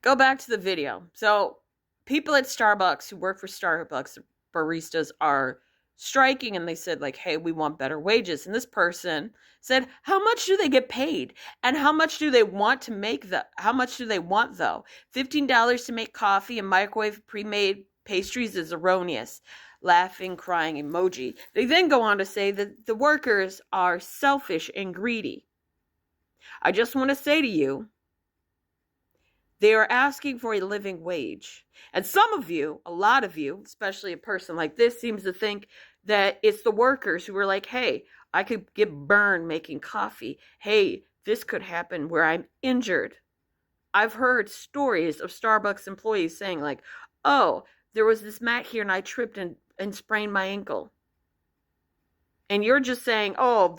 go back to the video. So people at Starbucks who work for Starbucks, baristas, are striking, and they said, like, hey, we want better wages. And this person said, how much do they get paid? And how much do they want to make how much do they want though? $15 to make coffee and microwave pre-made pastries is erroneous. Laughing, crying emoji. They then go on to say that the workers are selfish and greedy. I just want to say to you, they are asking for a living wage. And some of you, a lot of you, especially a person like this, seems to think that it's the workers who are like, hey, I could get burned making coffee. Hey, this could happen where I'm injured. I've heard stories of Starbucks employees saying like, oh, there was this mat here and I tripped and sprained my ankle. And you're just saying, oh,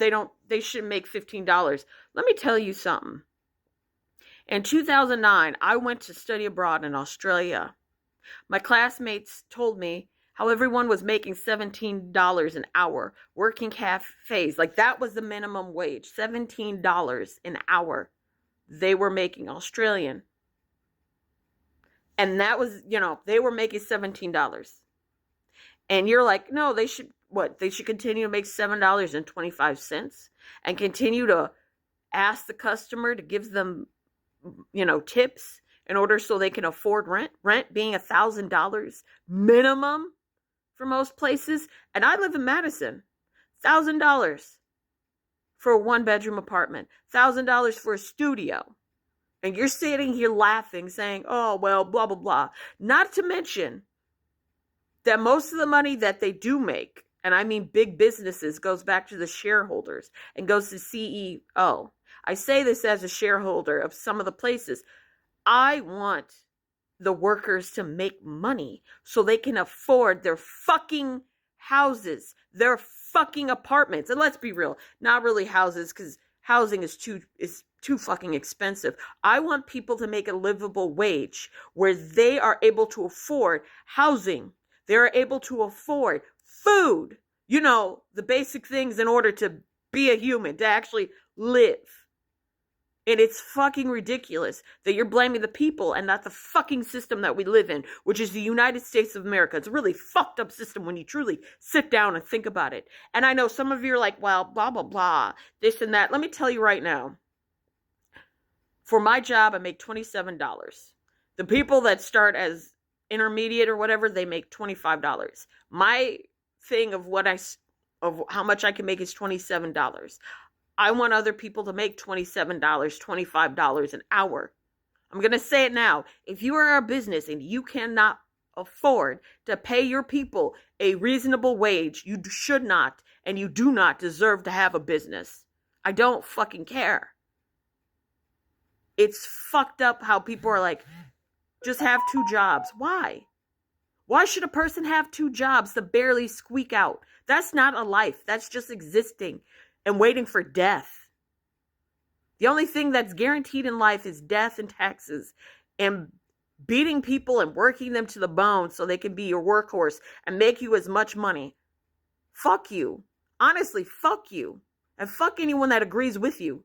they shouldn't make $15. Let me tell you something. In 2009, I went to study abroad in Australia. My classmates told me how everyone was making $17 an hour, working cafes. Like that was the minimum wage, $17 an hour. They were making Australian. And that was, they were making $17. And you're like, no, they should continue to make $7.25 and continue to ask the customer to give them tips in order so they can afford rent being $1,000 minimum for most places. And I live in Madison. $1,000 for a 1-bedroom apartment, $1,000 for a studio. And you're sitting here laughing, saying, oh, well, blah, blah, blah. Not to mention that most of the money that they do make, and I mean big businesses, goes back to the shareholders and goes to CEO. I say this as a shareholder of some of the places. I want the workers to make money so they can afford their fucking houses, their fucking apartments. And let's be real, not really houses, because housing is too fucking expensive. I want people to make a livable wage where they are able to afford housing. They are able to afford food, the basic things in order to be a human, to actually live. And it's fucking ridiculous that you're blaming the people and not the fucking system that we live in, which is the United States of America. It's a really fucked up system when you truly sit down and think about it. And I know some of you are like, well, blah, blah, blah, this and that. Let me tell you right now, for my job, I make $27. The people that start as intermediate or whatever, they make $25. My thing of how much I can make is $27. I want other people to make $27, $25 an hour. I'm going to say it now. If you are a business and you cannot afford to pay your people a reasonable wage, you should not and you do not deserve to have a business. I don't fucking care. It's fucked up how people are like, just have 2 jobs. Why? Why should a person have 2 jobs to barely squeak out? That's not a life. That's just existing and waiting for death. The only thing that's guaranteed in life is death and taxes and beating people and working them to the bone so they can be your workhorse and make you as much money. Fuck you. Honestly, fuck you. And fuck anyone that agrees with you.